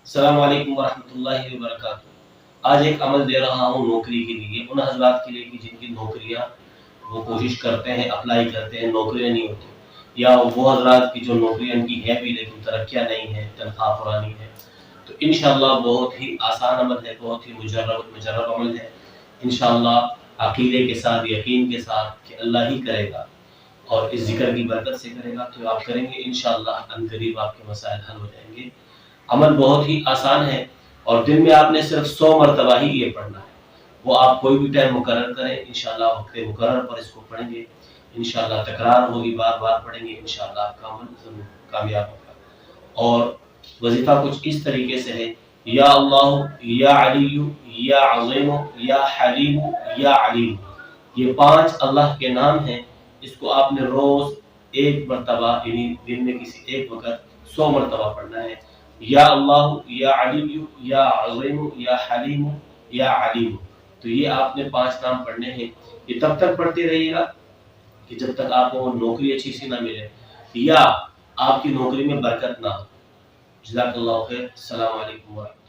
السلام علیکم ورحمۃ اللہ وبرکاتہ۔ آج ایک عمل دے رہا ہوں نوکری کے لیے، ان حضرات کے لیے کہ جن کی نوکریاں وہ کوشش کرتے ہیں، اپلائی کرتے ہیں، نوکریاں نہیں ہوتی، یا وہ حضرات کی جو نوکریاں ان کی ہے بھی لیکن ترقیاں نہیں ہیں، تنخواہ پرانی ہے۔ تو انشاءاللہ بہت ہی آسان عمل ہے، بہت ہی مجرب عمل ہے۔ انشاءاللہ عقیدے کے ساتھ، یقین کے ساتھ کہ اللہ ہی کرے گا اور اس ذکر کی برکت سے کرے گا، تو آپ کریں گے انشاءاللہ عنقریب آپ کے مسائل حل ہو جائیں گے۔ عمل بہت ہی آسان ہے اور دن میں آپ نے صرف 100 مرتبہ ہی یہ پڑھنا ہے۔ وہ آپ کوئی بھی ٹائم مقرر کریں، انشاءاللہ وقت مقرر پر اس کو پڑھیں گے، انشاءاللہ تکرار ہوگی، بار بار پڑھیں گے، انشاءاللہ آپ کا عمل ضرور کامیاب ہوگا۔ اور وظیفہ کچھ اس طریقے سے ہے: یا اللہ، یا علی، یا عظیم، یا حلیم، یا علیم۔ یہ 5 اللہ کے نام ہیں، اس کو آپ نے روز ایک مرتبہ یعنی دن میں کسی ایک وقت 100 مرتبہ پڑھنا ہے۔ یا اللہ، یا علی، یا عظیم، یا حلیم، یا علیم۔ تو یہ آپ نے 5 نام پڑھنے ہیں۔ یہ تب تک پڑھتے رہیے گا کہ جب تک آپ کو نوکری اچھی سی نہ ملے یا آپ کی نوکری میں برکت نہ ہو۔ جزاک اللہ خیر۔ السلام علیکم ورحمۃ اللہ۔